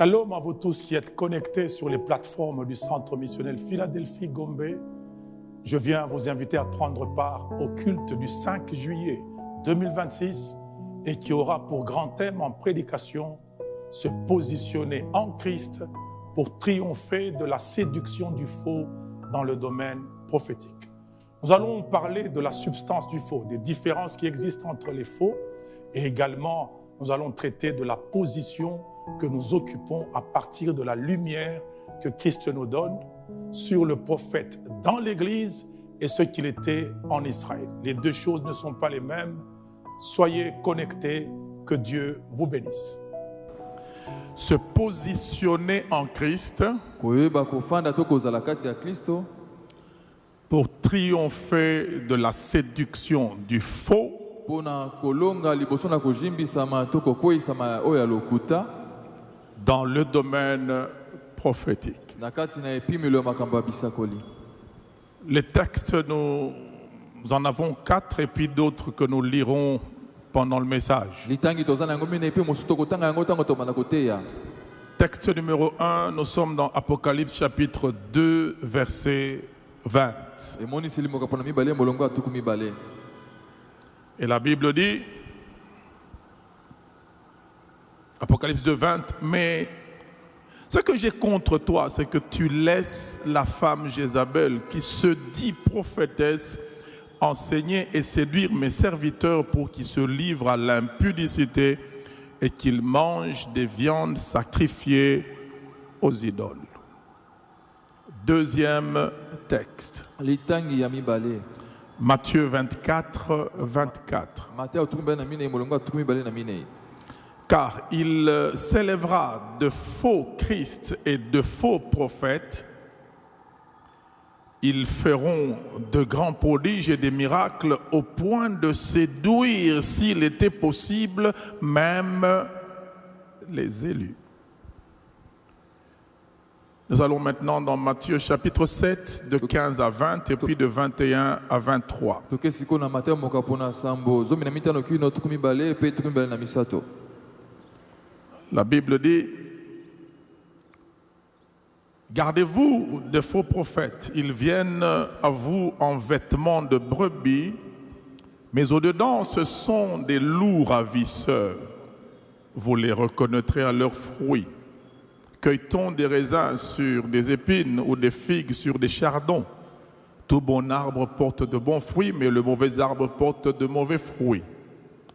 Shalom à vous tous qui êtes connectés sur les plateformes du Centre missionnel Philadelphie Gombe. Je viens vous inviter à prendre part au culte du 5 juillet 2026 et qui aura pour grand thème en prédication se positionner en Christ pour triompher de la séduction du faux dans le domaine prophétique. Nous allons parler de la substance du faux, des différences qui existent entre les faux et également nous allons traiter de la position que nous occupons à partir de la lumière que Christ nous donne sur le prophète dans l'Église et ce qu'il était en Israël. Les deux choses ne sont pas les mêmes. Soyez connectés, que Dieu vous bénisse. Se positionner en Christ pour triompher de la séduction du faux dans le domaine prophétique. Les textes, nous en avons 4 et puis d'autres que nous lirons pendant le message. Texte numéro 1, nous sommes dans Apocalypse chapitre 2, verset 20. Et la Bible dit, Apocalypse 2, 20, mais ce que j'ai contre toi, c'est que tu laisses la femme Jézabel, qui se dit prophétesse, enseigner et séduire mes serviteurs pour qu'ils se livrent à l'impudicité et qu'ils mangent des viandes sacrifiées aux idoles. Deuxième texte. Matthieu 24, 24. Car il s'élèvera de faux Christ et de faux prophètes. Ils feront de grands prodiges et des miracles au point de séduire, s'il était possible, même les élus. Nous allons maintenant dans Matthieu chapitre 7, de 15 à 20 et puis de 21 à 23. La Bible dit, gardez-vous de faux prophètes. Ils viennent à vous en vêtements de brebis, mais au-dedans, ce sont des loups ravisseurs. Vous les reconnaîtrez à leurs fruits. Cueille-t-on des raisins sur des épines ou des figues sur des chardons? Tout bon arbre porte de bons fruits, mais le mauvais arbre porte de mauvais fruits.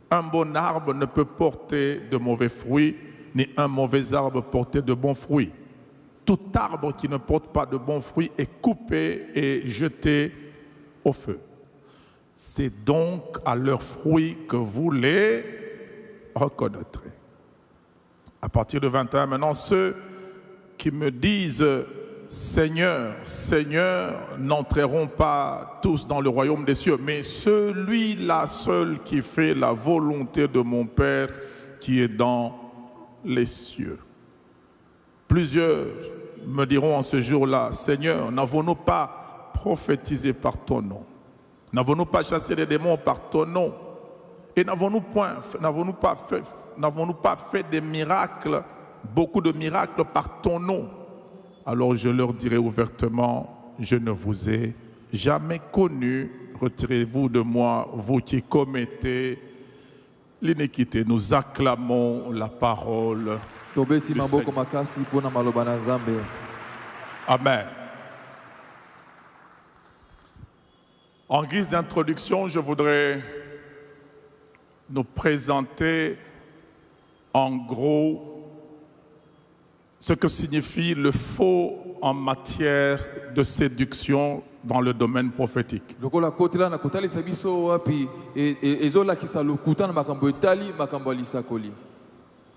Un bon arbre ne peut porter de mauvais fruits, ni un mauvais arbre porter de bons fruits. Tout arbre qui ne porte pas de bons fruits est coupé et jeté au feu. C'est donc à leurs fruits que vous les reconnaîtrez. À partir de 21, maintenant, ceux qui me disent « Seigneur, Seigneur » n'entreront pas tous dans le royaume des cieux, mais celui-là seul qui fait la volonté de mon Père qui est dans les cieux. Plusieurs me diront en ce jour-là, Seigneur, n'avons-nous pas prophétisé par ton nom? N'avons-nous pas chassé les démons par ton nom? Et n'avons-nous pas fait des miracles, beaucoup de miracles par ton nom? Alors je leur dirai ouvertement, je ne vous ai jamais connu. Retirez-vous de moi, vous qui commettez l'iniquité. Nous acclamons la parole du Seigneur. Amen. En guise d'introduction, je voudrais nous présenter en gros ce que signifie le faux en matière de séduction dans le domaine prophétique.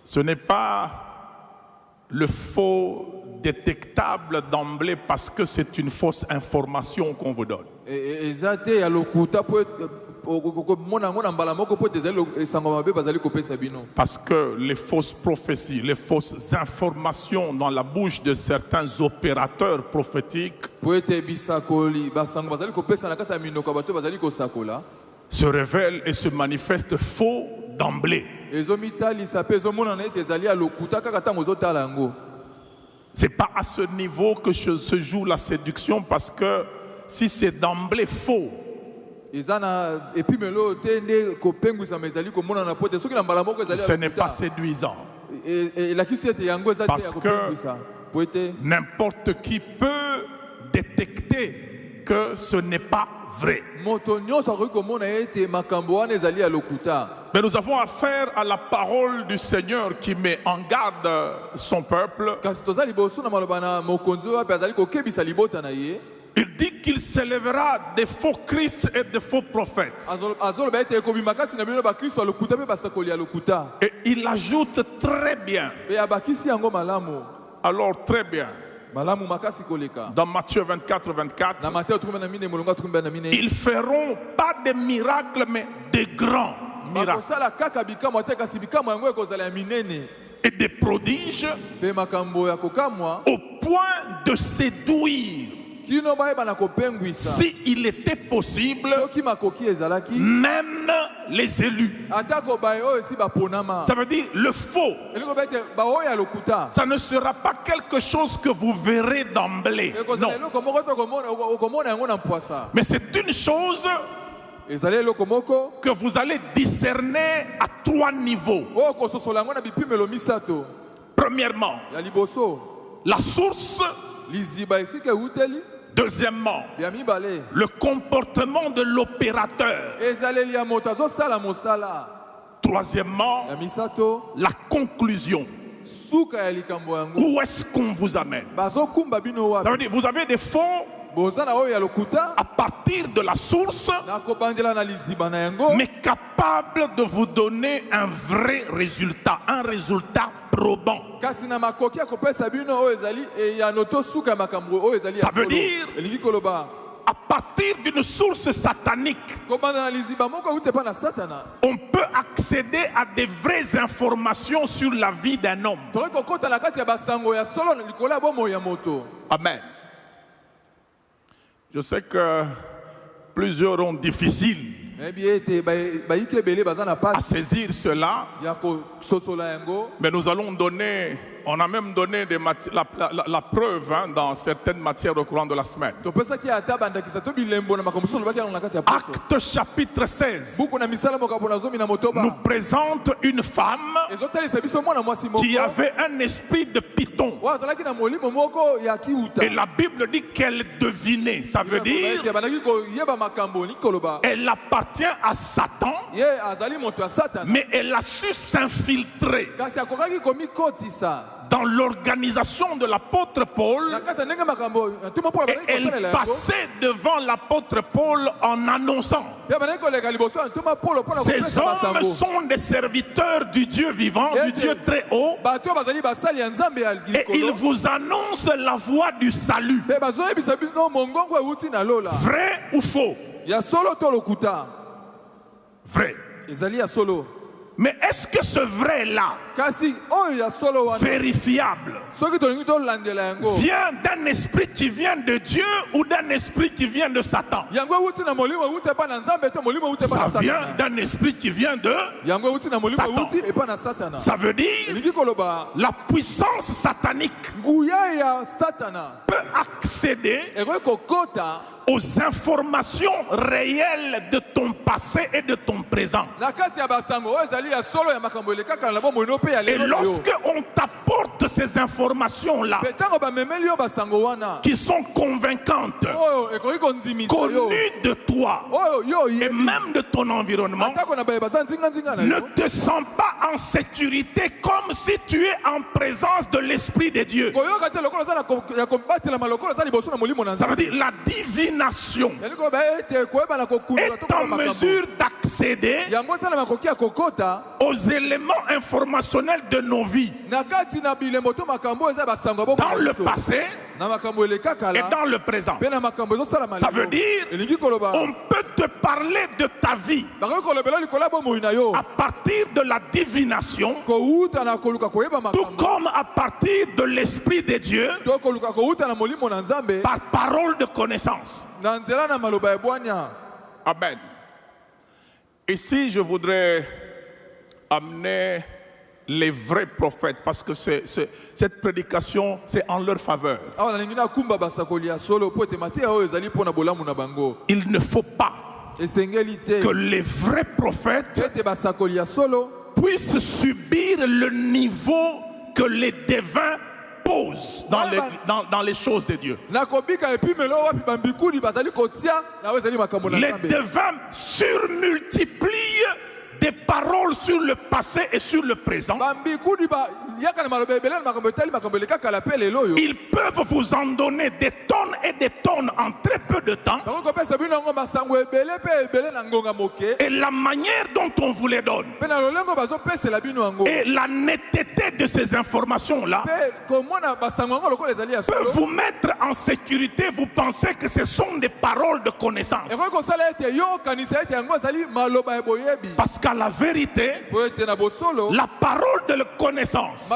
Ce n'est pas le faux détectable d'emblée parce que c'est une fausse information qu'on vous donne. Parce que les fausses prophéties, les fausses informations dans la bouche de certains opérateurs prophétiques se révèlent et se manifestent faux d'emblée. C'est pas à ce niveau que se joue la séduction, parce que si c'est d'emblée faux, ce n'est pas séduisant. Parce que n'importe qui peut détecter que ce n'est pas vrai. Mais nous avons affaire à la parole du Seigneur qui met en garde son peuple. Il dit qu'il s'élèvera des faux Christ et des faux prophètes. Et il ajoute très bien. Alors très bien. Dans Matthieu 24, 24, ils feront pas des miracles, mais des grands miracles et des prodiges au point de séduire, s'il était possible, même les élus. Ça veut dire le faux. Ça ne sera pas quelque chose que vous verrez d'emblée. Non. Mais c'est une chose que vous allez discerner à 3 niveaux. Premièrement, la source. Deuxièmement, le comportement de l'opérateur. Troisièmement, la conclusion. Où est-ce qu'on vous amène? Ça veut dire, vous avez des fonds à partir de la source, mais capable de vous donner un vrai résultat, un résultat probant. Ça veut dire, à partir d'une source satanique, on peut accéder à des vraies informations sur la vie d'un homme. Amen. Je sais que plusieurs ont difficile à saisir cela, mais nous allons donner, on a même donné la preuve dans certaines matières au courant de la semaine. Acte chapitre 16 nous présente une femme qui avait un esprit de python. Et la Bible dit qu'elle devinait. Ça veut dire elle appartient à Satan, mais elle a su s'infiltrer dans l'organisation de l'apôtre Paul, et elle passait devant l'apôtre Paul en annonçant: ces hommes sont des serviteurs du Dieu vivant, du Dieu très haut, et ils vous annoncent la voie du salut. Vrai ou faux? Vrai. Mais est-ce que ce vrai-là, vérifiable, vient d'un esprit qui vient de Dieu ou d'un esprit qui vient de Satan? Ça vient d'un esprit qui vient de Satan. Ça veut dire la puissance satanique peut accéder aux informations réelles de ton passé et de ton présent. Et lorsque on t'apporte ces informations-là, qui sont convaincantes, connues de toi et même de ton environnement, ne te sens pas en sécurité, comme si tu es en présence de l'Esprit de Dieu. Ça veut dire la divination est en mesure d'accéder aux éléments informationnels de nos vies, dans le passé et dans le présent. Ça veut dire, on peut te parler de ta vie à partir de la divination, tout comme à partir de l'Esprit de Dieu, par parole de connaissance. Amen. Ici, je voudrais amener les vrais prophètes, parce que cette prédication, c'est en leur faveur. Il ne faut pas que les vrais prophètes puissent subir le niveau que les devins posent dans les choses de Dieu. Les devins surmultiplient des paroles sur le passé et sur le présent. Ils peuvent vous en donner des tonnes et des tonnes en très peu de temps. Et la manière dont on vous les donne et la netteté de ces informations-là peut vous mettre en sécurité. Vous pensez que ce sont des paroles de connaissance. Parce qu'à la vérité, la parole de la connaissance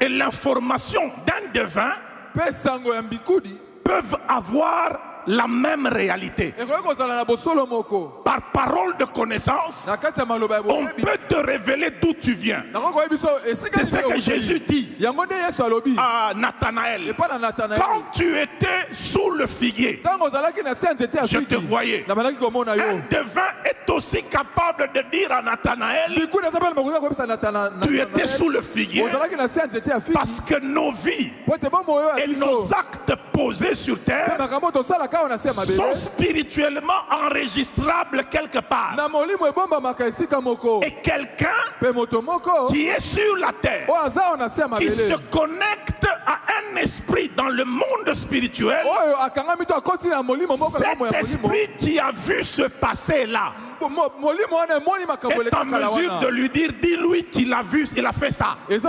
et l'information d'un devin peuvent avoir la même réalité. Par parole de connaissance, on peut te révéler d'où tu viens. C'est ce que Jésus dit à Nathanaël. Quand tu étais sous le figuier, je te voyais. Un devin est aussi capable de dire à Nathanaël, tu étais sous le figuier, parce que nos vies et nos actes posés sur terre sont spirituellement enregistrables quelque part. Et quelqu'un qui est sur la terre, qui se connecte à un esprit dans le monde spirituel, cet esprit qui a vu ce passé-là est en mesure de lui dire, dis-lui qu'il a vu, il a fait ça. Donc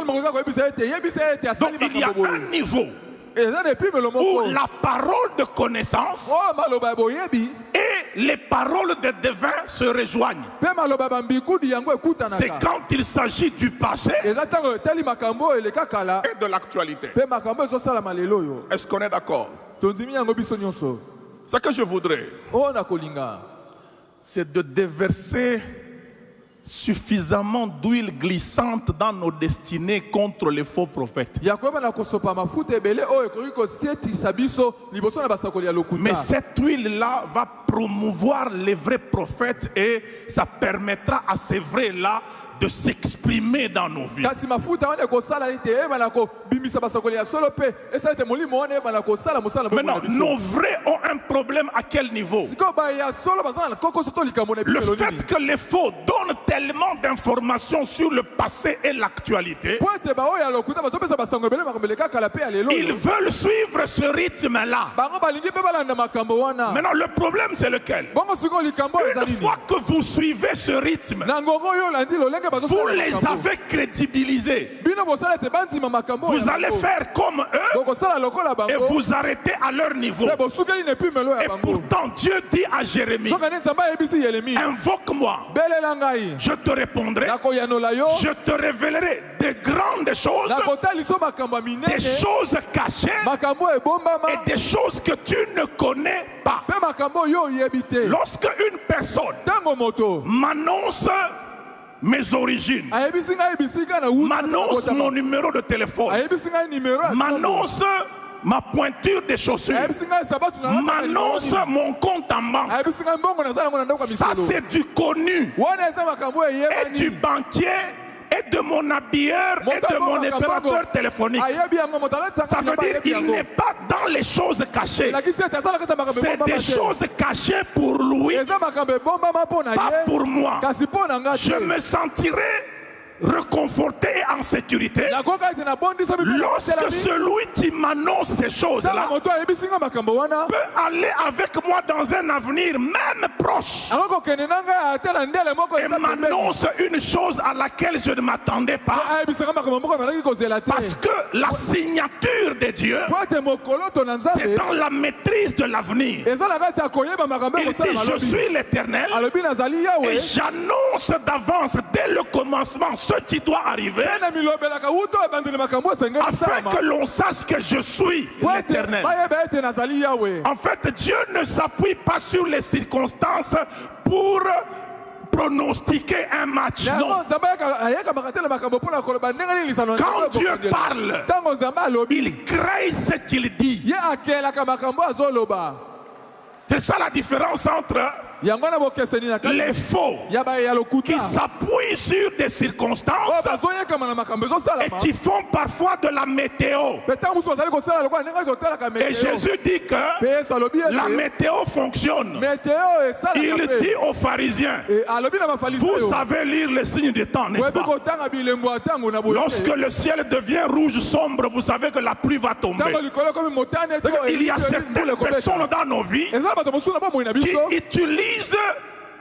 il y a un niveau où la parole de connaissance et les paroles des devins se rejoignent. C'est quand il s'agit du passé et de l'actualité. Est-ce qu'on est d'accord? Ce que je voudrais, c'est de déverser suffisamment d'huile glissante dans nos destinées contre les faux prophètes. Mais cette huile-là va promouvoir les vrais prophètes et ça permettra à ces vrais-là de s'exprimer dans nos vies. Maintenant, nos vrais ont un problème à quel niveau? Le fait que les faux donnent tellement d'informations sur le passé et l'actualité, ils veulent suivre ce rythme-là. Maintenant, le problème c'est lequel? Une fois que vous suivez ce rythme, vous les avez crédibilisés. Vous allez faire comme eux et vous arrêtez à leur niveau. Et pourtant Dieu dit à Jérémie, invoque-moi, je te répondrai, je te révélerai de grandes choses, des choses cachées et des choses que tu ne connais pas. Lorsque une personne m'annonce mes origines, m'annonce mon numéro de téléphone, m'annonce ma pointure des chaussures, m'annonce mon compte en banque, ça c'est du connu et du banquier et de mon habilleur et de mon opérateur téléphonique. Ça veut dire qu'il n'est pas dans les choses cachées. C'est des choses cachées pour lui, pas pour moi. Je me sentirai réconforté et en sécurité lorsque celui qui m'annonce ces choses-là peut aller avec moi dans un avenir même proche et m'annonce une chose à laquelle je ne m'attendais pas, parce que la signature de Dieu c'est dans la maîtrise de l'avenir. Il dit, je suis l'Éternel et j'annonce d'avance dès le commencement ce qui doit arriver, afin que l'on sache que je suis l'Éternel. En fait, Dieu ne s'appuie pas sur les circonstances pour pronostiquer un match. Non. Quand Dieu parle, il crée ce qu'il dit. C'est ça la différence entre les faux qui s'appuient sur des circonstances et qui font parfois de la météo. Et Jésus dit que la météo fonctionne. Il dit aux pharisiens, vous savez lire les signes du temps, n'est-ce pas? Lorsque le ciel devient rouge sombre, vous savez que la pluie va tomber. Il y a certaines personnes dans nos vies qui utilisent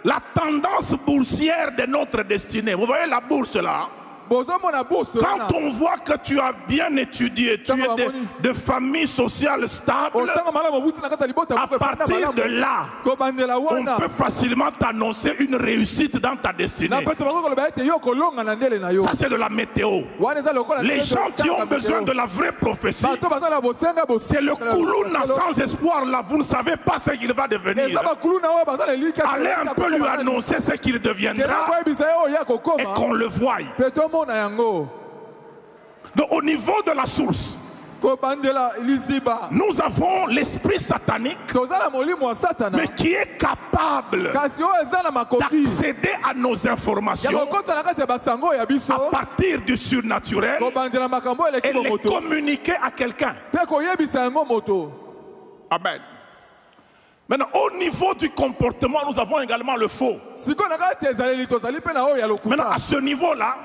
la tendance boursière de notre destinée. Vous voyez la bourse là? Quand on voit que tu as bien étudié, tu es de famille sociale stable, à partir de là, on peut facilement t'annoncer une réussite dans ta destinée. Ça, c'est de la météo. Les gens qui ont besoin de la vraie prophétie, c'est le koulouna sans espoir là. Vous ne savez pas ce qu'il va devenir. Allez un peu lui annoncer ce qu'il deviendra et qu'on le voie. Donc, au niveau de la source, nous avons l'esprit satanique, mais qui est capable d'accéder à nos informations à partir du surnaturel et les communiquer à quelqu'un. Amen. Maintenant, au niveau du comportement, nous avons également le faux. Maintenant, à ce niveau-là,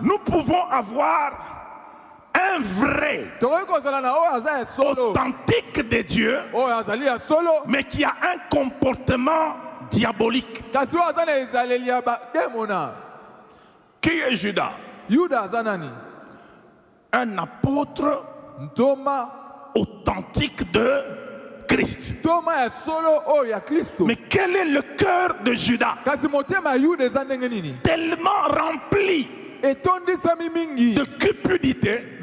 nous pouvons avoir un vrai, authentique de Dieu, mais qui a un comportement diabolique. Qui est Judas? Un apôtre authentique de Christ. Mais quel est le cœur de Judas? Tellement rempli de cupidité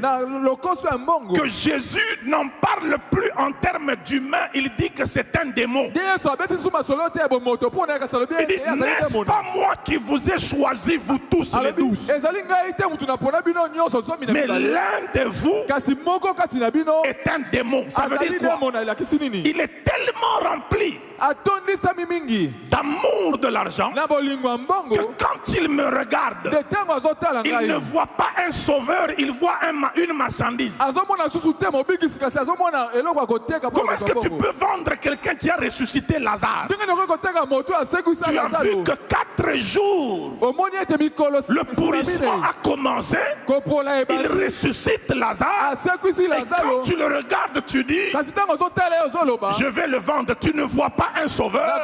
que Jésus n'en parle plus en termes d'humain. Il dit que c'est un démon. Il dit, n'est-ce pas moi qui vous ai choisi, vous tous les 12? Mais l'un de vous est un démon. Ça veut dire quoi? Il est tellement rempli d'amour de l'argent que quand il me regarde, il ne voit pas un sauveur, il voit une marchandise. Comment est-ce que tu peux vendre quelqu'un qui a ressuscité Lazare? Tu as vu que 4 jours, le pourrissement a commencé, il ressuscite Lazare, et quand tu le regardes, tu dis, je vais le vendre. Tu ne vois pas un sauveur,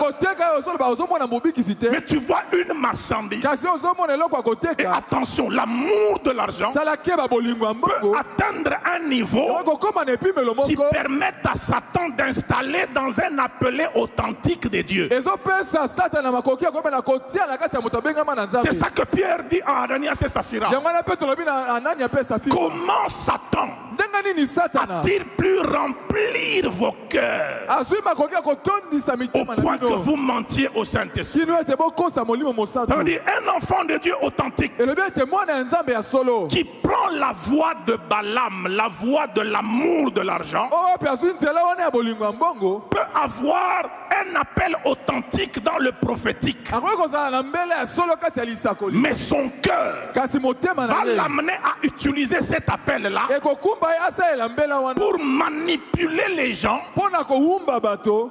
mais tu vois une marchandise. Et attention, l'amour de l'argent peut atteindre un niveau qui permet à Satan d'installer dans un appelé authentique de Dieu. C'est ça que Pierre dit à Ananias et Saphira. Comment Satan a-t-il pu remplir vos cœurs au point que vous mentiez au Saint-Esprit? Un enfant de Dieu authentique qui prend la voie de Balaam, la voie de l'amour de l'argent, peut avoir un appel authentique dans le prophétique. Mais son cœur va l'amener à utiliser cet appel-là pour manipuler les gens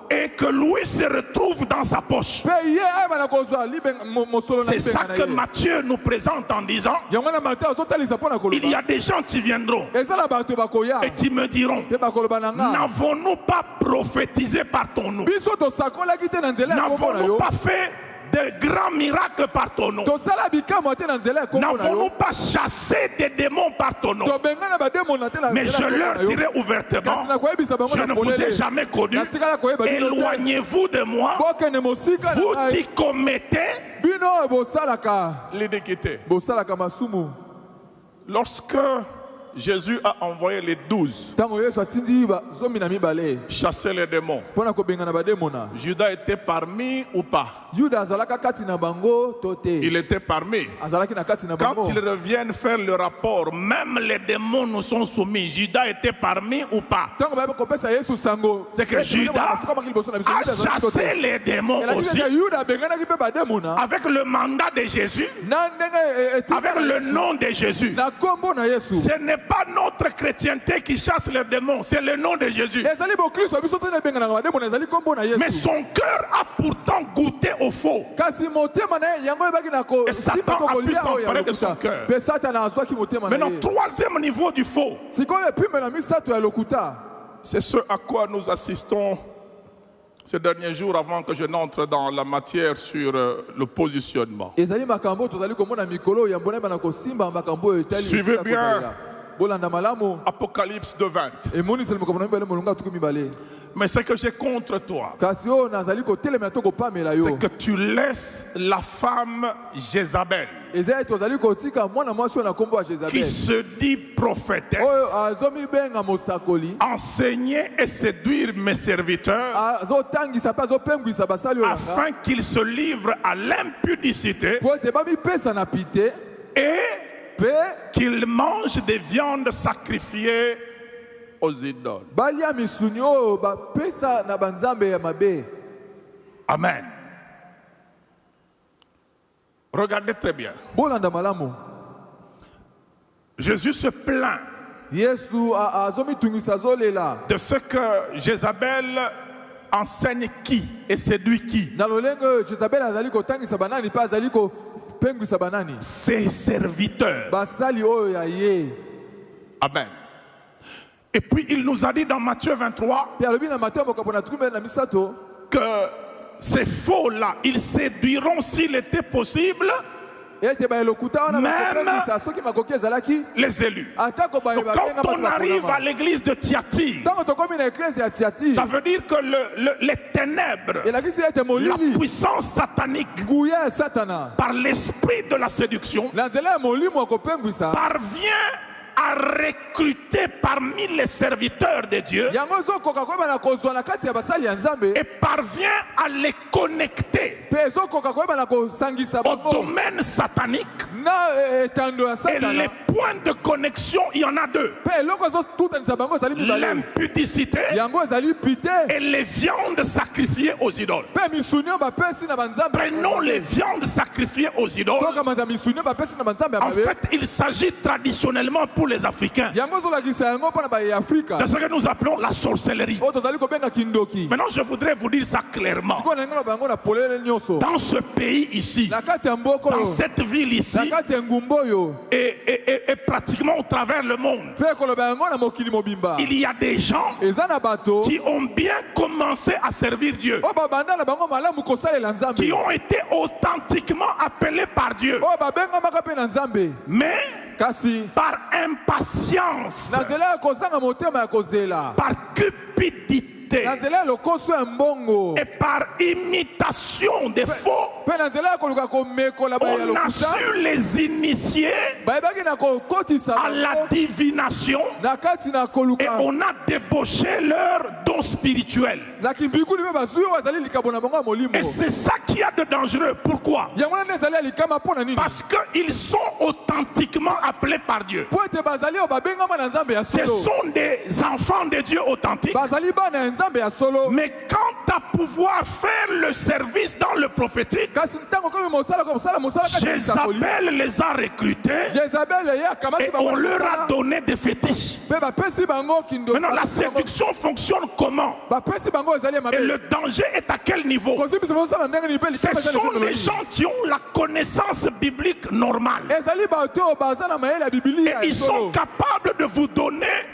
et que lui se retrouve dans sa poche. C'est ça que Matthieu nous présente en disant, il y a des gens qui viendront et qui me diront, n'avons-nous pas prophétisé par ton nom? N'avons-nous pas fait de grands miracles par ton nom? N'avons-nous pas chassé des démons par ton nom? Mais je leur dirai ouvertement, je ne vous ai jamais connu. Éloignez-vous de moi, vous qui commettez l'iniquité. Lorsque Jésus a envoyé les 12 chasser les démons. Judas était parmi ou pas? Il était parmi. Quand ils reviennent faire le rapport, même les démons nous sont soumis. Judas était parmi ou pas? C'est que Judas a chassé les démons aussi. Avec le mandat de Jésus, avec le nom de Jésus. Ce n'est pas notre chrétienté qui chasse les démons, c'est le nom de Jésus. Mais son cœur a pourtant goûté au faux. Et Satan a pu s'emparer de son cœur. Maintenant, troisième niveau du faux. C'est ce à quoi nous assistons ces derniers jours avant que je n'entre dans la matière sur le positionnement. Suivez bien Apocalypse 2:20. Mais ce que j'ai contre toi, c'est que tu laisses la femme Jézabel, qui se dit prophétesse, enseigner et séduire mes serviteurs afin qu'ils se livrent à l'impudicité et qu'ils mangent des viandes sacrifiées aux idoles. Amen. Regardez très bien. Jésus se plaint de ce que Jézabel enseigne qui et séduit qui? Ses serviteurs. Amen. Et puis il nous a dit dans Matthieu 23 que ces faux-là, ils séduiront s'il était possible même les élus. Donc, quand on arrive à l'église de Thyatire, ça veut dire que les ténèbres, la puissance satanique, par l'esprit de la séduction, parvient à recruter parmi les serviteurs de Dieu et parvient à les connecter au domaine satanique. Et les points de connexion, il y en a deux: l'impudicité et les viandes sacrifiées aux idoles. Prenons les viandes sacrifiées aux idoles. En fait, il s'agit traditionnellement pour les Africains de ce que nous appelons la sorcellerie. Maintenant, je voudrais vous dire ça clairement. Dans ce pays ici, dans cette ville ici, et pratiquement au travers le monde, il y a des gens qui ont bien commencé à servir Dieu, qui ont été authentiquement appelés par Dieu, mais par impatience, par cupidité et par imitation des faux, on a su les initier à la divination et on a débauché leur don spirituel. Et c'est ça qu'il y a de dangereux. Pourquoi? Parce qu'ils sont authentiquement appelés par Dieu. Ce sont des enfants de Dieu authentiques. Mais quant à pouvoir faire le service dans le prophétique, Jézabel les a recrutés et on leur a donné des fétiches. Maintenant, la séduction fonctionne comment? Et le danger est à quel niveau? Ce sont les gens qui ont la connaissance biblique normale. Et ils sont capables de vous donner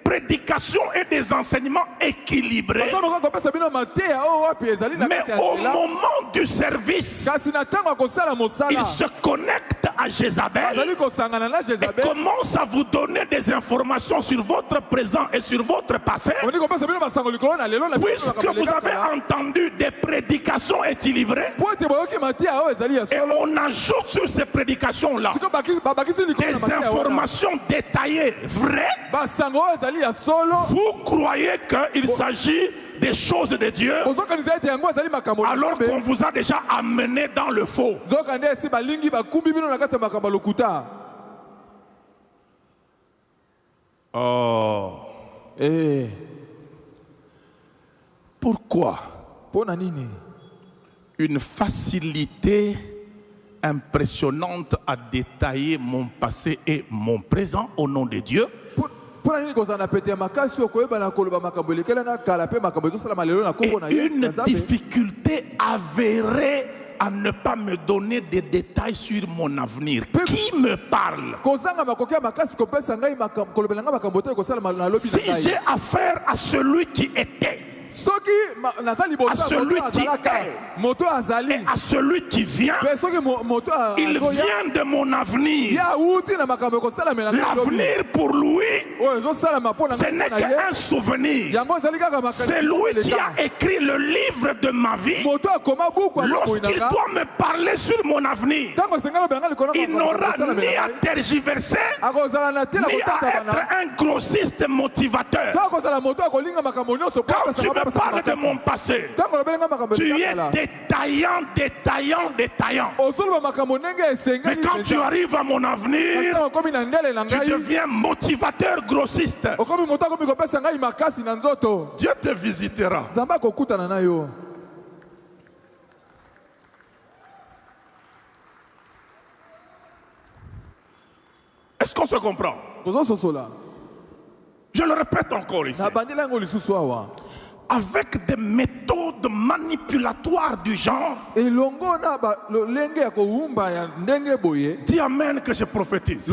prédications et des enseignements équilibrés. Mais au moment du service, il se connecte à Jézabel et commence à vous donner des informations sur votre présent et sur votre passé. Puisque vous avez entendu des prédications équilibrées, et on ajoute sur ces prédications-là des informations détaillées, vraies, vous croyez qu'il s'agit des choses de Dieu alors qu'on vous a déjà amené dans le faux. Oh. Pourquoi une facilité impressionnante à détailler mon passé et mon présent au nom de Dieu? Et une difficulté avérée à ne pas me donner des détails sur mon avenir. Qui me parle? Si j'ai affaire à celui qui était, à celui qui est et à celui qui vient, il vient de mon avenir. L'avenir pour lui, ce n'est qu'un souvenir. C'est lui qui a écrit le livre de ma vie. Lorsqu'il doit me parler sur mon avenir, il n'aura ni à tergiverser, ni à être un grossiste motivateur. Quand tu me parles de mon passé, tu es détaillant. Mais quand tu arrives à mon avenir, tu deviens motivateur grossiste. Dieu te visitera. Est-ce qu'on se comprend? Je le répète encore ici. Avec des méthodes manipulatoires du genre, dis amen que je prophétise.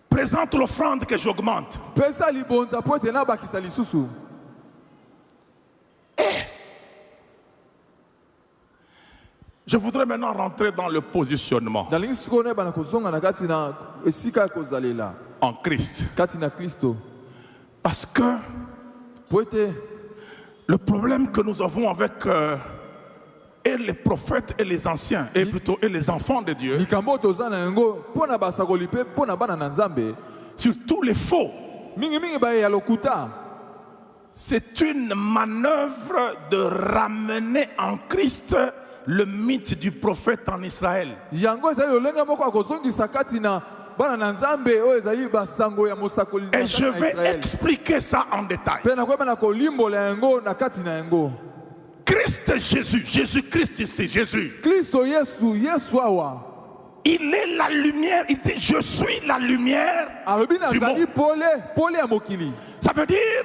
Présente l'offrande que j'augmente. Je voudrais maintenant rentrer dans le positionnement en Christ. Parce que le problème que nous avons avec et les prophètes et les anciens, et plutôt et les enfants de Dieu, sur tous les faux, c'est une manœuvre de ramener en Christ le mythe du prophète en Israël. Et je vais expliquer ça en détail. Christ Jésus, Jésus-Christ ici, Jésus. Il est la lumière, il dit je suis la lumière du monde. Ça veut dire,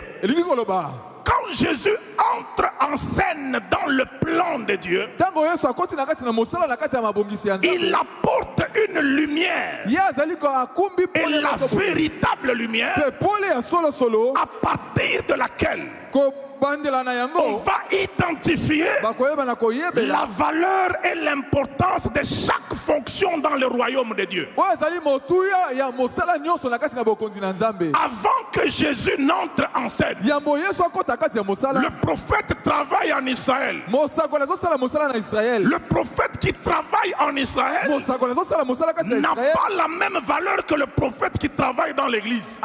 quand Jésus entre en scène dans le plan de Dieu, il apporte une lumière, et la véritable lumière à partir de laquelle on va identifier la valeur et l'importance de chaque fonction dans le royaume de Dieu. Avant que Jésus n'entre en scène, le prophète travaille en Israël. Le prophète qui travaille en Israël n'a pas la même valeur que le prophète qui travaille dans l'église.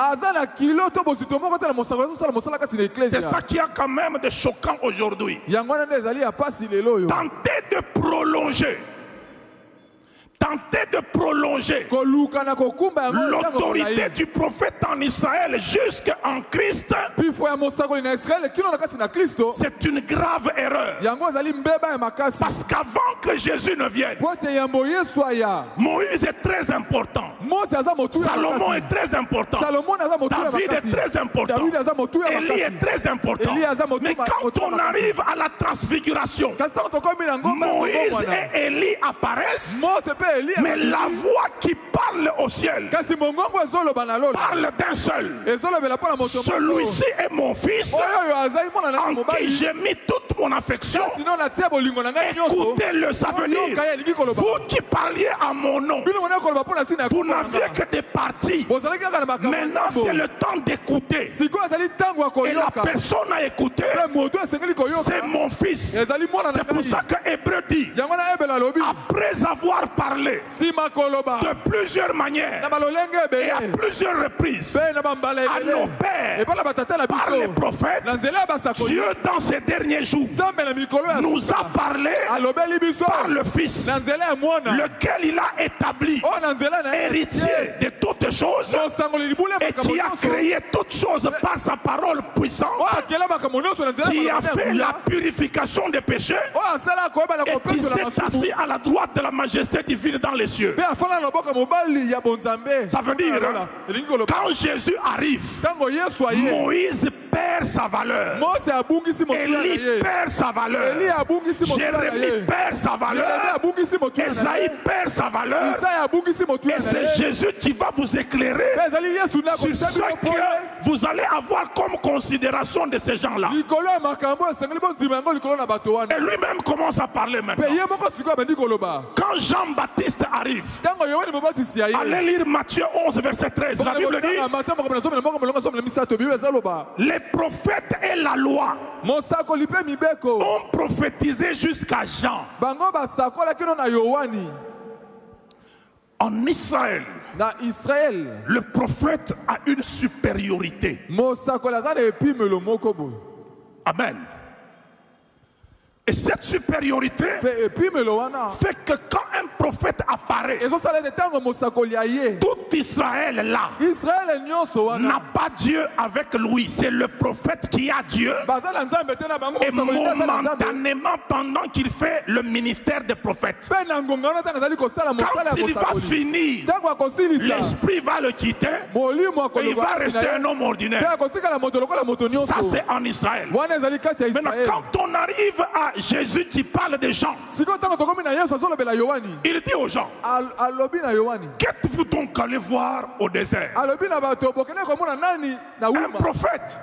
C'est ça qui a quand même de choquant aujourd'hui. Tenter de prolonger l'autorité du prophète en Israël jusqu'en Christ, c'est une grave erreur. Parce qu'avant que Jésus ne vienne, Moïse est très important. Salomon est très important. David est très important. Élie est très important. Mais quand on arrive à la transfiguration, Moïse et Élie apparaissent, mais la voix qui parle au ciel parle d'un seul. Celui-ci est mon fils en qui j'ai mis toute mon affection. Écoutez-le, ça veut dire, vous qui parliez à mon nom, vous n'aviez que des parties. Maintenant, c'est le temps d'écouter. Et la personne à écouter, c'est mon fils. C'est pour ça que Hébreu dit, après avoir parlé de plusieurs manières et à plusieurs reprises à nos pères par les prophètes, Dieu dans ces derniers jours nous a parlé par le Fils, lequel il a établi héritier de toutes choses et qui a créé toutes choses par sa parole puissante, qui a fait la purification des péchés et qui s'est assis à la droite de la majesté divine dans les cieux. Ça veut dire, quand Jésus arrive, Moïse perd sa valeur, Élie perd sa valeur, Jérémie perd sa valeur, Esaïe perd sa valeur, et c'est Jésus qui va vous éclairer sur ce que vous allez avoir comme considération de ces gens-là. Et lui-même commence à parler maintenant. Quand Jean-Baptiste arrive, allez lire Matthieu 11, verset 13. La Bible dit, les prophètes et la loi ont prophétisé jusqu'à Jean. En Israël, le prophète a une supériorité. Amen. Et cette supériorité fait que quand un prophète apparaît, tout Israël là n'a pas Dieu avec lui. C'est le prophète qui a Dieu. Et momentanément, pendant qu'il fait le ministère des prophètes, quand il va finir, l'esprit va le quitter et il va rester un homme ordinaire. Ça, c'est en Israël. Maintenant, quand on arrive à Jésus qui parle des gens, il dit aux gens, qu'êtes-vous donc allé voir au désert? Un prophète,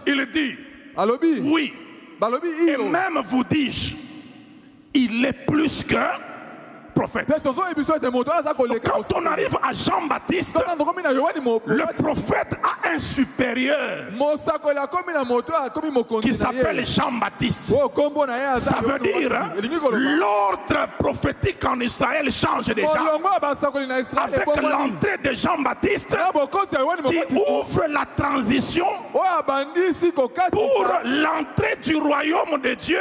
il dit, oui, et même vous dis-je, il est plus qu'un prophète. Quand on arrive à Jean-Baptiste, le prophète a un supérieur qui s'appelle Jean-Baptiste. Ça veut dire, l'ordre prophétique en Israël change déjà avec l'entrée de Jean-Baptiste qui ouvre la transition pour l'entrée du royaume de Dieu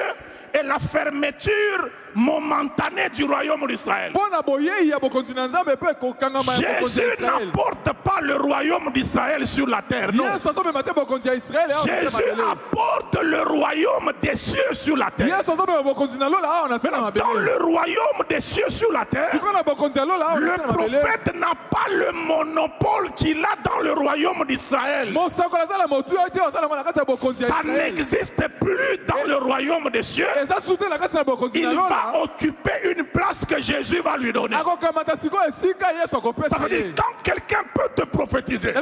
et la fermeture momentanée du royaume d'Israël. Jésus n'apporte pas le royaume d'Israël sur la terre, non. Jésus apporte le royaume des cieux sur la terre. Dans le royaume des cieux sur la terre, le prophète n'a pas le monopole qu'il a dans le royaume d'Israël. Ça n'existe plus dans le royaume des cieux. Il va occuper une place que Jésus va lui donner. Ça veut dire, quand quelqu'un peut te prophétiser,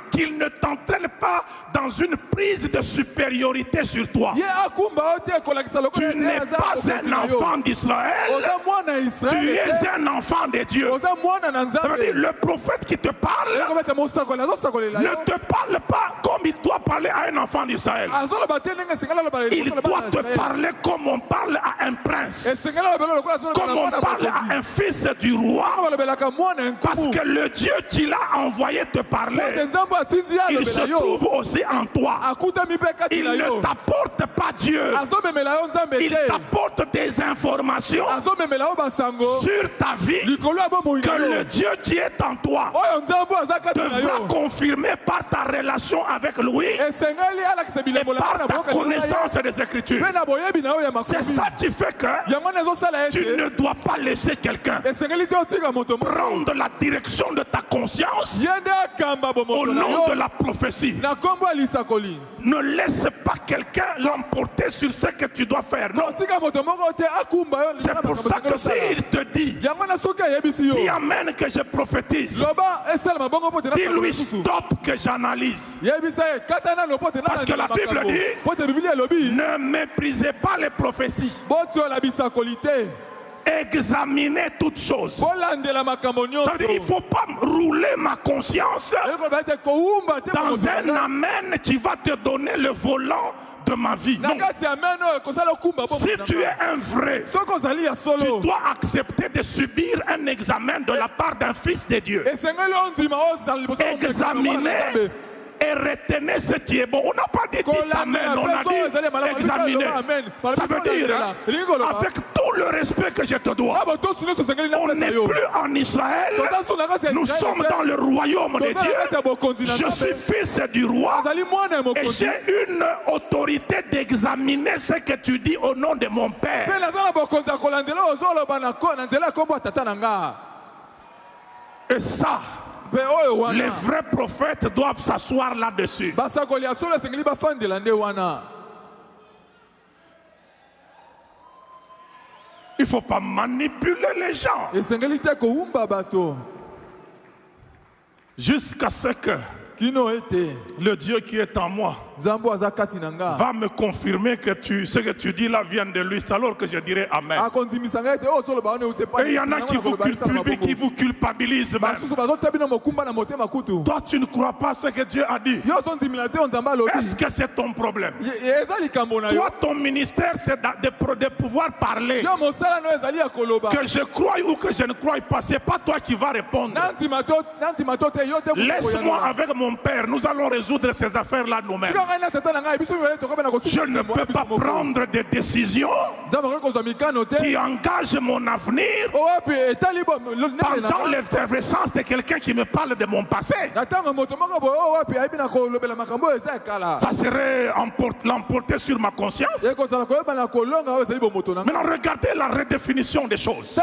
qu'il ne t'entraîne pas dans une prise de supériorité sur toi. Tu n'es pas un enfant d'Israël, tu es un enfant de Dieu. Ça veut dire, le prophète qui te parle ne te parle pas comme il doit parler à un enfant d'Israël. Il doit te parler comme on parle à un prince, comme on parle à un fils du roi, parce que le Dieu qui l'a envoyé te parler, il se trouve aussi en toi. Il ne t'apporte pas Dieu, il t'apporte des informations sur ta vie que le Dieu qui est en toi devra confirmer par ta relation avec lui et par ta connaissance des Écritures. C'est ça qui qui fait que tu ne dois pas laisser quelqu'un prendre la direction de ta conscience au nom de la prophétie. Ne laisse pas quelqu'un l'emporter sur ce que tu dois faire. Non. C'est pour ça que s'il te dit, dis amen que je prophétise, dis-lui stop que j'analyse. Parce que la Bible dit, ne méprisez pas les prophéties. Examiner toutes choses. Il ne faut pas rouler ma conscience dans un amen qui va te donner le volant de ma vie. Non. Si tu es un vrai, tu dois accepter de subir un examen de la part d'un fils de Dieu. Examiner et retenez ce qui est bon. On n'a pas dit amen, on a dit examiner. Ça veut dire, avec tout le respect que je te dois, on n'est plus en Israël, nous sommes dans le royaume de Dieu. Je suis fils du roi et j'ai une autorité d'examiner ce que tu dis au nom de mon Père. Et ça, les vrais prophètes doivent s'asseoir là-dessus. Il ne faut pas manipuler les gens jusqu'à ce que le Dieu qui est en moi va me confirmer que ce que tu dis là vient de lui, alors que je dirai amen. Et il y en a qui vous culpabilisent même. Toi tu ne crois pas ce que Dieu a dit. Est-ce que c'est ton problème? Toi ton ministère c'est de pouvoir parler. Que je croie ou que je ne croie pas, c'est pas toi qui vas répondre. Laisse-moi avec mon Père, nous allons résoudre ces affaires là nous-mêmes. Je ne peux pas prendre des décisions qui engagent mon avenir pendant l'effervescence de quelqu'un qui me parle de mon passé. Ça serait l'emporter sur ma conscience. Maintenant regardez la redéfinition des choses.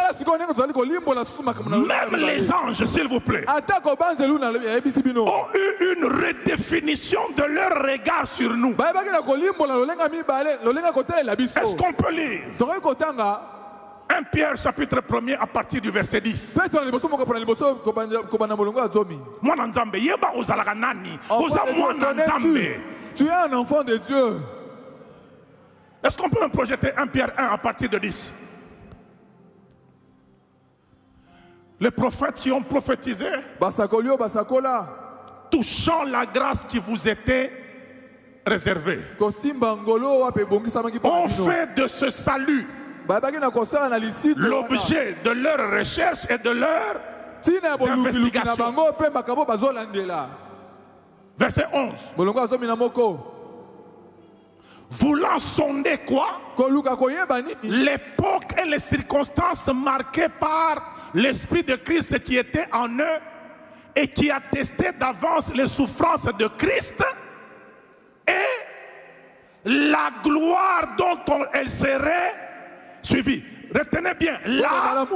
Même les anges, s'il vous plaît, ont eu une redéfinition de leur regard sur nous. Est-ce qu'on peut lire 1 Pierre chapitre 1er à partir du verset 10? Tu es un enfant de Dieu. Est-ce qu'on peut me projeter 1 Pierre 1 à partir de 10? Les prophètes qui ont prophétisé touchant la grâce qui vous était réservée ont fait de ce salut l'objet de leur recherche et de leur investigation. Verset 11. Voulant sonder quoi? L'époque et les circonstances marquées par l'Esprit de Christ qui était en eux et qui attestait d'avance les souffrances de Christ et la gloire dont elle serait suivie. Retenez bien, la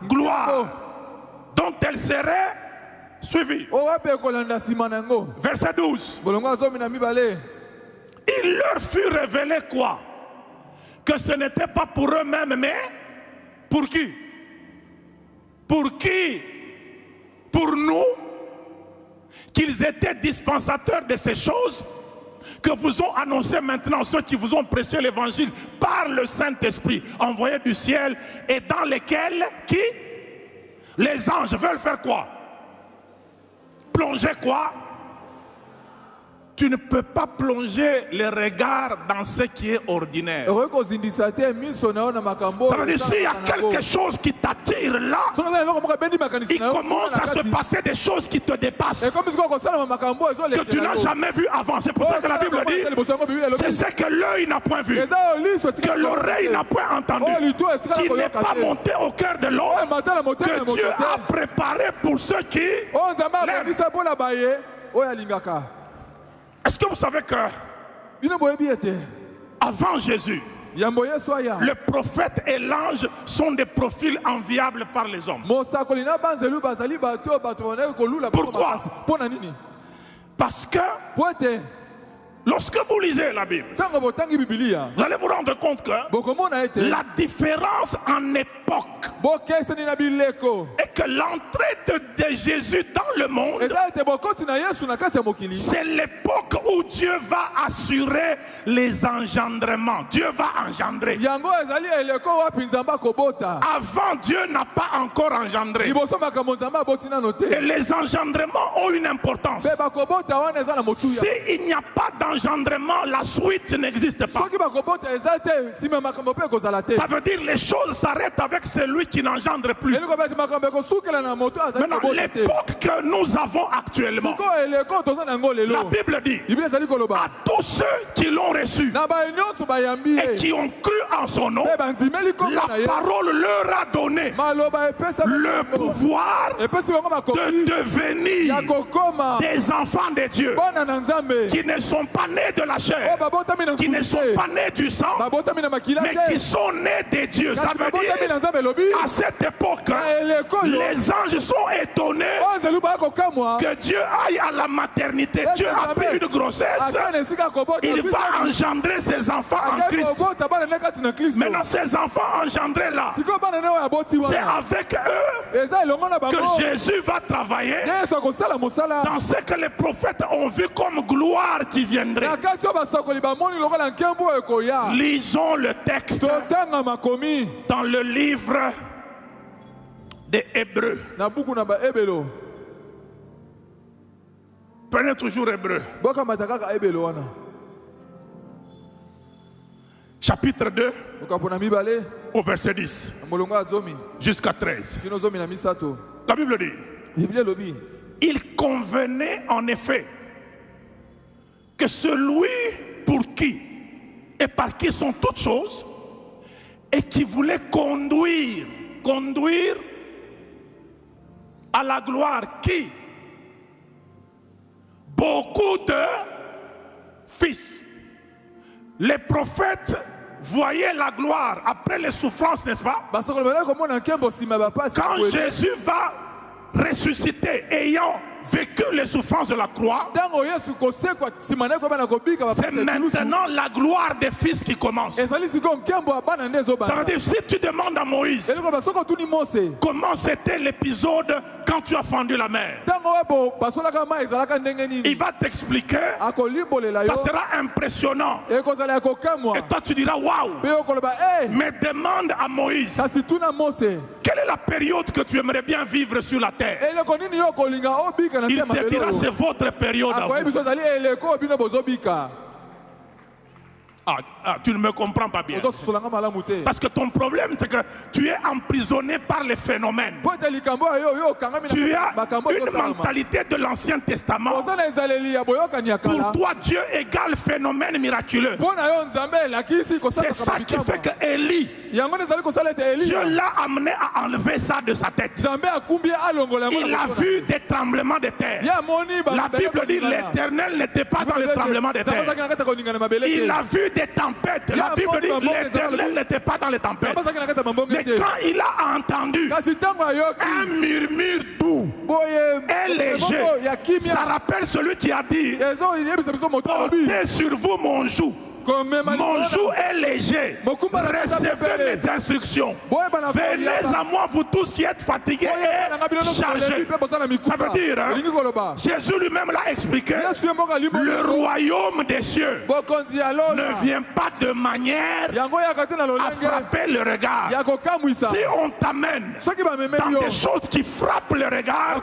gloire dont elle serait suivie. Verset 12. Il leur fut révélé quoi? Que ce n'était pas pour eux-mêmes, mais pour qui? Pour qui? Pour nous, qu'ils étaient dispensateurs de ces choses que vous ont annoncé maintenant ceux qui vous ont prêché l'évangile par le Saint-Esprit envoyé du ciel, et dans lesquels qui? Les anges veulent faire quoi? Plonger quoi? Tu ne peux pas plonger les regards dans ce qui est ordinaire. Ça veut dire s'il y a quelque chose qui t'attire là, il commence à se passer des choses qui te dépassent, que tu n'as jamais vu avant. C'est pour ça que la Bible dit, c'est ce que l'œil n'a point vu, que l'oreille n'a point entendu, qui n'est pas monté au cœur de l'homme, que Dieu a préparé pour ceux qui l'aiment. Est-ce que vous savez que avant Jésus, Le prophète et l'ange sont des profils enviables par les hommes. Pourquoi? Parce que lorsque vous lisez la Bible, vous allez vous rendre compte que la différence en époque est que l'entrée de Jésus dans le monde, c'est l'époque où Dieu va assurer les engendrements. Dieu va engendrer. Avant, Dieu n'a pas encore engendré. Et les engendrements ont une importance. S'il n'y a pas d'engendrement, la suite n'existe pas. Ça veut dire que les choses s'arrêtent avec celui qui n'engendre plus. Maintenant, l'époque que nous avons actuellement, la Bible dit à tous ceux qui l'ont reçu et qui ont cru en son nom, la parole leur a donné le pouvoir de devenir des enfants de Dieu, qui ne sont pas nés de la chair, qui ne sont pas nés du sang, mais qui sont nés de Dieu. Ça veut dire, à cette époque, les anges sont étonnés que Dieu aille à la maternité. Dieu a pris une grossesse, il va engendrer ses enfants en Christ. Maintenant, ces enfants engendrés là, c'est avec eux que Jésus va travailler dans ce que les prophètes ont vu comme gloire qui viendrait. Lisons le texte dans le livre des Hébreux. Prenez toujours Hébreux. Chapitre 2, au verset 10 jusqu'à 13. La Bible dit: il convenait en effet que celui pour qui et par qui sont toutes choses, et qui voulait conduire à la gloire qui? Beaucoup de fils. Les prophètes voyaient la gloire après les souffrances, n'est-ce pas? Quand Jésus va ressusciter ayant vécu les souffrances de la croix, c'est maintenant la gloire des fils qui commence. Ça veut dire, si tu demandes à Moïse comment c'était l'épisode quand tu as fendu la mer, il va t'expliquer, ça sera impressionnant. Et toi tu diras waouh. Mais demande à Moïse, quelle est la période que tu aimerais bien vivre sur la terre? Il te dira, c'est votre période à vous. Tu ne me comprends pas bien. Parce que ton problème, c'est que tu es emprisonné par les phénomènes. Tu as une mentalité de l'Ancien Testament. Pour toi, Dieu égale phénomène miraculeux. C'est ça qui fait que Élie, Dieu l'a amené à enlever ça de sa tête. Il a vu des tremblements de terre. La Bible dit l'Éternel n'était pas dans les tremblements de terre. Il a vu des tempêtes. La Bible dit l'Éternel n'était pas dans les tempêtes. Mais quand il a entendu un murmure doux et léger, ça rappelle celui qui a dit: portez sur vous mon joug. Mon joug est léger. Recevez mes instructions. Venez à moi, vous tous qui êtes fatigués et chargés. Ça veut dire, Jésus lui-même l'a expliqué, le royaume des cieux ne vient pas de manière à frapper le regard. Si on t'amène dans des choses qui frappent le regard,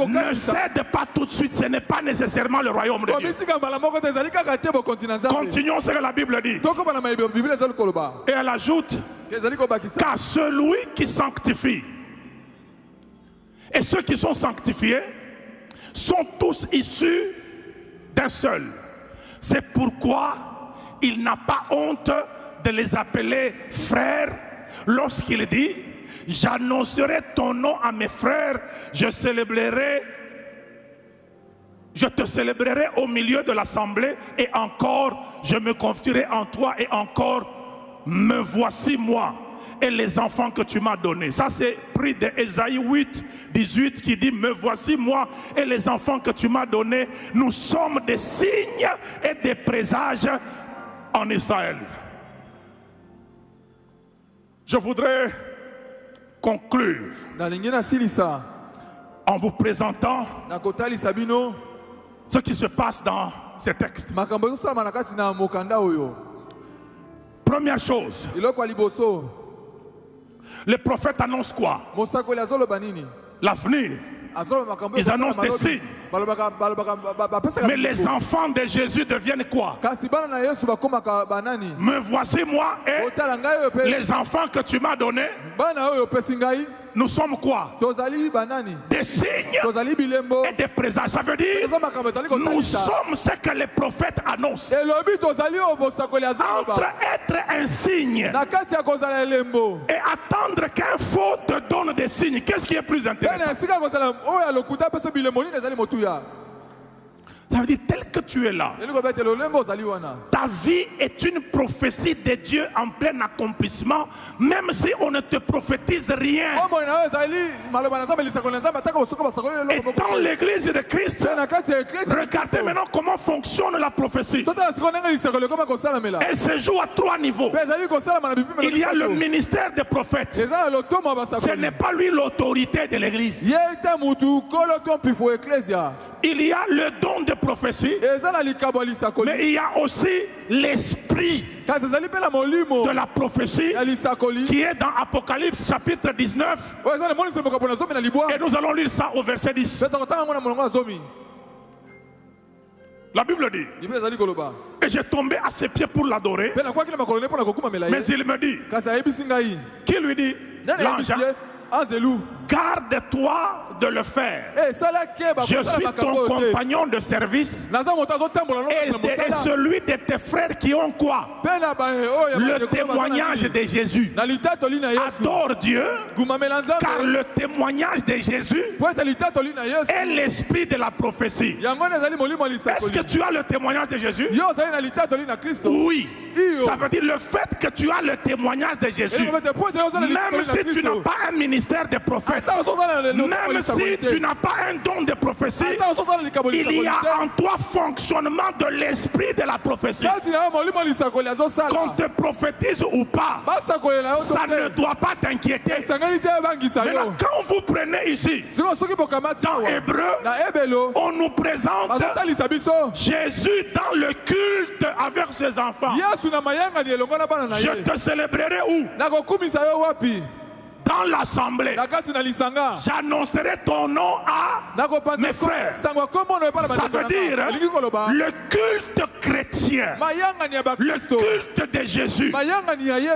ne cède pas tout de suite. Ce n'est pas nécessairement le royaume de Dieu. Continuons ce que la Bible dit. Et elle ajoute, car celui qui sanctifie et ceux qui sont sanctifiés sont tous issus d'un seul. C'est pourquoi il n'a pas honte de les appeler frères lorsqu'il dit: j'annoncerai ton nom à mes frères, je te célébrerai au milieu de l'assemblée, et encore je me confierai en toi, et encore me voici moi et les enfants que tu m'as donnés. Ça c'est pris de Ésaïe 8, 18 qui dit, me voici moi et les enfants que tu m'as donnés. Nous sommes des signes et des présages en Israël. Je voudrais conclure en vous présentant ce qui se passe dans ces textes. Première chose, les prophètes annoncent quoi? L'avenir. Ils annoncent des signes. Mais les enfants de Jésus deviennent quoi? Me voici moi et les enfants que tu m'as donnés. Nous sommes quoi? Des signes et des présages. Ça veut dire nous sommes ce que les prophètes annoncent. Entre être un signe et attendre qu'un faux te donne des signes, qu'est-ce qui est plus intéressant? Ça veut dire tel que tu es là, ta vie est une prophétie de Dieu en plein accomplissement, même si on ne te prophétise rien. Et dans l'église de Christ, regardez maintenant comment fonctionne la prophétie. Elle se joue à 3 niveaux. Il y a le ministère des prophètes. Ce n'est pas lui l'autorité de l'église. Il y a le don de prophétie, mais il y a aussi l'esprit de la prophétie qui est dans Apocalypse chapitre 19. Et nous allons lire ça au verset 10. La Bible dit, et j'ai tombé à ses pieds pour l'adorer, mais il me dit, qui lui dit? L'ange, garde-toi de le faire. Je suis ton compagnon de service et celui de tes frères qui ont quoi? Le témoignage de Jésus. Adore Dieu, car le témoignage de Jésus est l'esprit de la prophétie. Est-ce que tu as le témoignage de Jésus? Oui. Ça veut dire le fait que tu as le témoignage de Jésus, même si tu n'as pas un ministère de prophète, même si tu n'as pas un don de prophétie, il y a en toi fonctionnement de l'esprit de la prophétie. Qu'on te prophétise ou pas, ça ne doit pas t'inquiéter. Maintenant, quand vous prenez ici, dans Hébreu, on nous présente Jésus dans le culte avec ses enfants. Je te célébrerai où? Dans l'assemblée. J'annoncerai ton nom à mes frères. Ça veut dire le culte chrétien, le culte de Jésus.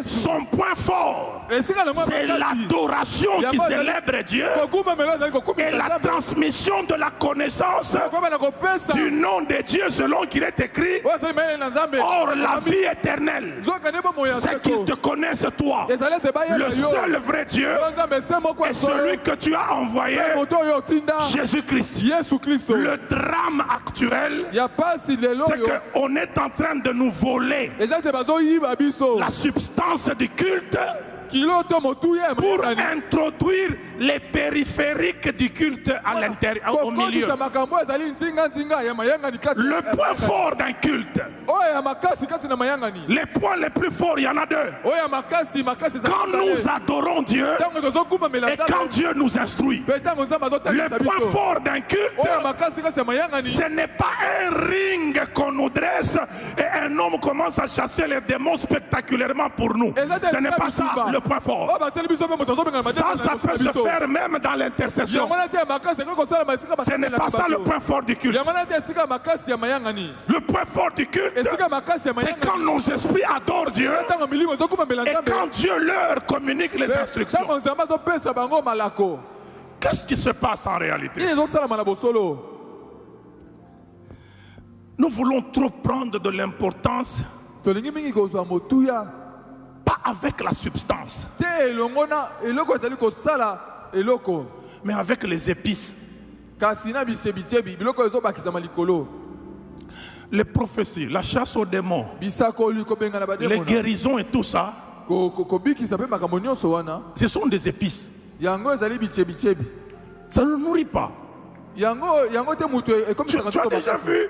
Son point fort, c'est l'adoration qui célèbre Dieu et la transmission de la connaissance du nom de Dieu selon qu'il est écrit. Or la vie éternelle, c'est qu'ils te connaissent toi, le seul vrai Dieu, et celui que tu as envoyé, Jésus-Christ. Le drame actuel, c'est qu'on est en train de nous voler la substance du culte pour introduire les périphériques du culte à l'intérieur, au milieu. Le point fort d'un culte, les points les plus forts, il y en a 2. Quand nous adorons Dieu et quand Dieu nous instruit. Le point fort d'un culte, ce n'est pas un ring qu'on nous dresse et un homme commence à chasser les démons spectaculairement pour nous. Ce n'est pas ça le point fort. Ça peut se faire même dans l'intercession. Ce n'est pas ça le point fort du culte. Le point fort du culte, c'est quand nos esprits adorent Dieu et quand Dieu leur communique les instructions. Qu'est-ce qui se passe en réalité? Nous voulons trop prendre de l'importance, pas avec la substance, mais avec les épices. les prophéties, la chasse aux démons, bisako lui ko benga na ba les démons guérisons et tout ça, ko bikisa pe makambo nyonso wana ce sont des épices. yango ezali bichebi Ça ne nourrit pas. yango te mutu e comme Tu ça as déjà vu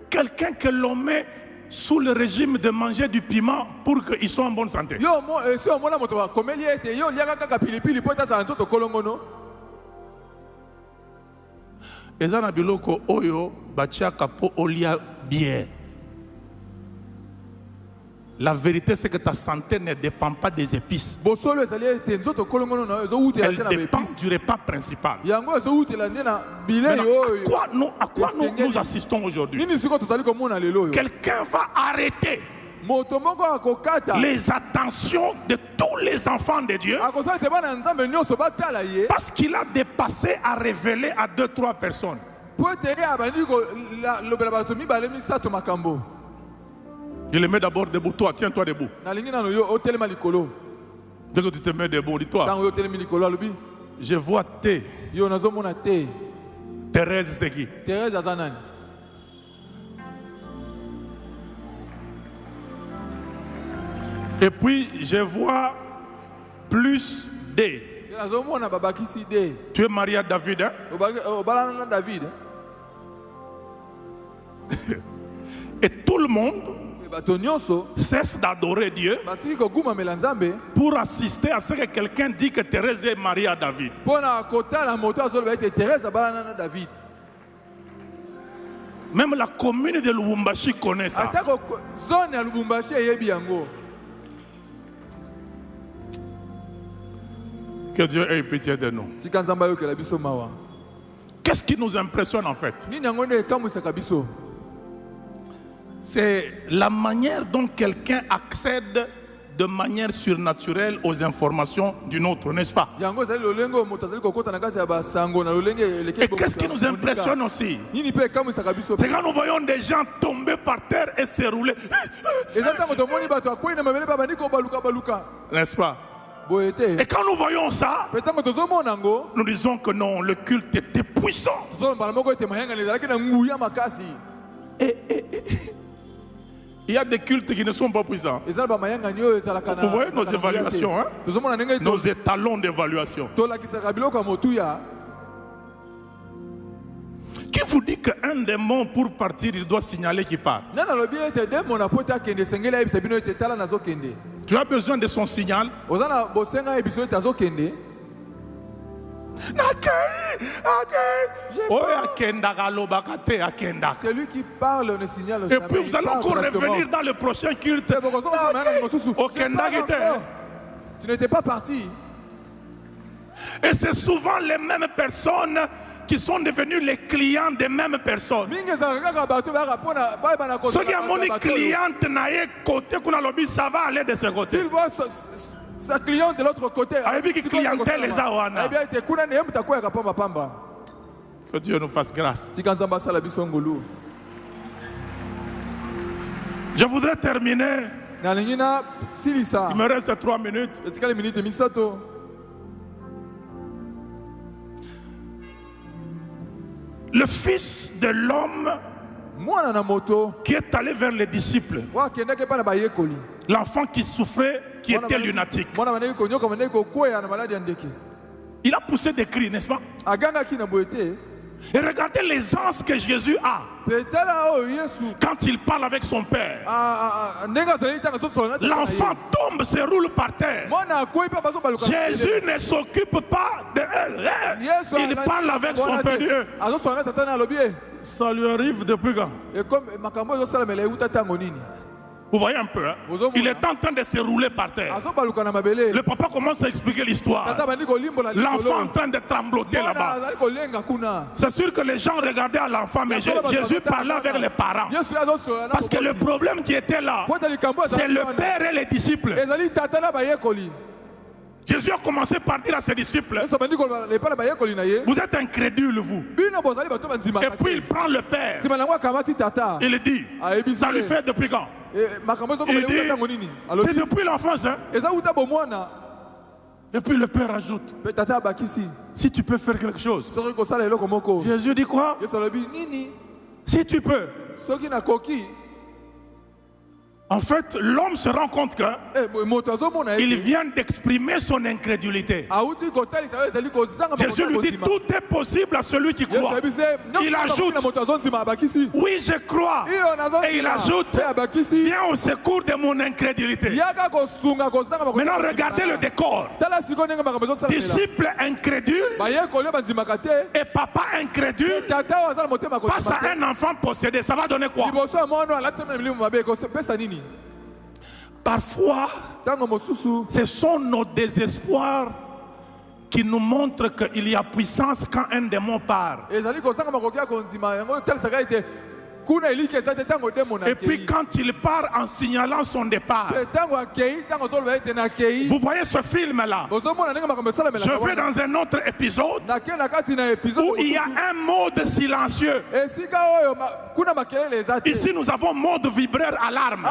quelqu'un que l'on met sous le régime de manger du piment pour qu'ils soient en bonne santé? yo mo si o mona moto ba komeli ete yo liaka kaka pilipili po ta sa nzoto kolongono. Ezana biloko oyo batiaka po olia bien. La vérité c'est que ta santé ne dépend pas des épices. Bosolo ezali ete nzoto kolongono na ezo uti Elle ate na dépend épices. du repas principal. Yango ezo uti la ndena bilei Maintenant, oyo. à quoi nous assistons aujourd'hui? Nini siko tozali komona lelo oyo. Quelqu'un va arrêter Moto moko akokata. les attentions de tous les enfants de Dieu Akosala te bana nzambe nyonso batala ye. parce qu'il a dépassé à révéler à 2-3 personnes. Po ete abandi ko lobela bato mibale misato makambo. Il le met d'abord debout. Toi, tiens-toi debout. Nalingi nano yo otelema likolo. Dès que tu te mets debout, dis-toi, Tango yo telemi likolo alobi. je vois Yo nazomona te. Thérèse Seki. Thérèse azanani. Et puis, je vois plus D. Yo nazomona babakisi de. Tu es marié à David, hein? Obalana na David. Et tout le monde Bato nyonso cesse d'adorer Dieu batiki kogumamela nzambe pour assister à ce que quelqu'un dit que Thérèse est mariée à David. mpona kotala moto azoloba ete Thérèse abalana na David. Même la commune de Lubumbashi connaît ça. atako zone ya Lubumbashi eyebi yango. Que Dieu ait pitié de nous. Tika nzambe ayokela biso mawa. Qu'est-ce qui nous impressionne en fait? Nini yango nde ekamwisaka biso? C'est la manière dont quelqu'un accède de manière surnaturelle aux informations d'une autre, n'est-ce pas? Yango ezali lolengo moto azali kokota na kati ya basango na lolenge eleki. Et qu'est-ce qui nous impressionne aussi? Nini pe ekamwisaka biso? C'est quand nous voyons des gens tomber par terre et se rouler. eza ntango tomoni bato akwei na mabele babandi kobaluka. N'est-ce pas? Boye te. Et quand nous voyons ça, Pe ntango tozomona yango nous disons que non, le culte était puissant. tozolombala moko ete mayangani ezalaki na nguya makasi. Il y a des cultes qui ne sont pas puissants. ezala bamayangani oyo ezalaka na. Vous voyez nos évaluations, hein? tozomona ndenge Nos étalons d'évaluation. tolakisaka biloko ya motuya. Qui vous dit qu'un démon, pour partir, il doit signaler qu'il part? nani alobi ete demona po ete akende esengeli ayebisa bino ete tala nazokende. Tu as besoin de son signal. oza na bosenga ayebisa ete azokende. C'est lui qui parle le signal. Et puis vous allez encore revenir dans le prochain culte. Tu n'étais pas parti. Et c'est souvent les mêmes personnes qui sont devenus les clients des mêmes personnes. Ceux qui ont une cliente côté, ça va aller de ce côté. S'il voit sa cliente de l'autre côté, que Dieu nous fasse grâce. Je voudrais terminer. Il me reste 3 minutes. Le fils de l'homme qui est allé vers les disciples, l'enfant qui souffrait, qui était lunatique, il a poussé des cris, n'est-ce pas? Et regardez les anges que Jésus a quand il parle avec son père. L'enfant tombe, se roule par terre. Jésus ne s'occupe pas d'elle. Il parle avec son père Dieu. Ça lui arrive depuis quand? Vous voyez un peu, hein? Il est en train de se rouler par terre. Le papa commence à expliquer l'histoire. L'enfant en train de trembloter là-bas. C'est sûr que les gens regardaient à l'enfant, mais Jésus parlait avec les parents. Parce que le problème qui était là, c'est le père et les disciples. Jésus a commencé par dire à ses disciples, vous êtes incrédules, vous. Et puis il prend le père. Il dit, ça lui fait depuis quand? Il dit, c'est depuis l'enfance, hein? Et puis le père ajoute, si tu peux faire quelque chose. Jésus dit quoi? Si tu peux. soki na koki en fait, l'homme se rend compte qu'il vient d'exprimer son incrédulité. Jésus lui dit, tout est possible à celui qui croit. Il ajoute, oui, je crois. Et il ajoute, viens au secours de mon incrédulité. Maintenant, regardez le décor. Disciple incrédule et papa incrédule face à un enfant possédé. Ça va donner quoi? Parfois, ce sont nos désespoirs qui nous montrent qu'il y a puissance quand un démon part. Et puis quand il part en signalant son départ, vous voyez ce film-là. Je vais dans un autre épisode où il y a un mode silencieux. Ici nous avons mode vibreur alarme.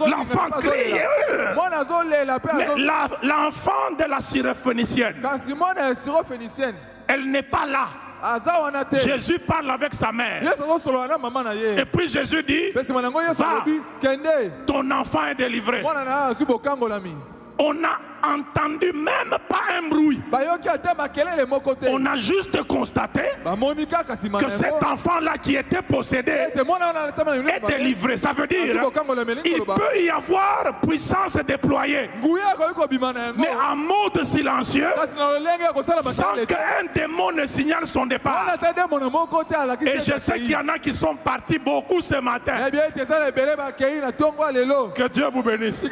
L'enfant crie. Mais l'enfant de la syrophénicienne, elle n'est pas là. Jésus parle avec sa mère. Et puis Jésus dit, va, ton enfant est délivré. On a entendu même pas un bruit. On a juste constaté que cet enfant-là qui était possédé est délivré. Ça veut dire il peut y avoir puissance déployée, mais en mode silencieux, sans qu'un démon ne signale son départ. Et je sais qu'il y en a qui sont partis beaucoup ce matin. Que Dieu vous bénisse.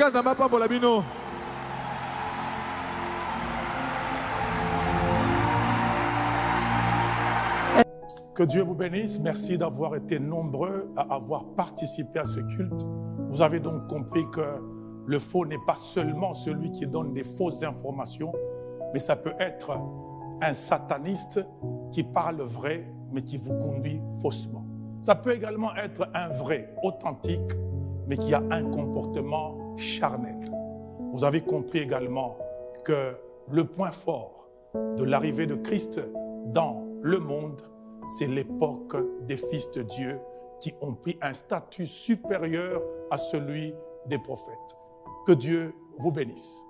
Que Dieu vous bénisse. Merci d'avoir été nombreux à avoir participé à ce culte. Vous avez donc compris que le faux n'est pas seulement celui qui donne des fausses informations, mais ça peut être un sataniste qui parle vrai, mais qui vous conduit faussement. Ça peut également être un vrai, authentique, mais qui a un comportement charnel. Vous avez compris également que le point fort de l'arrivée de Christ dans le monde, c'est l'époque des fils de Dieu qui ont pris un statut supérieur à celui des prophètes. Que Dieu vous bénisse.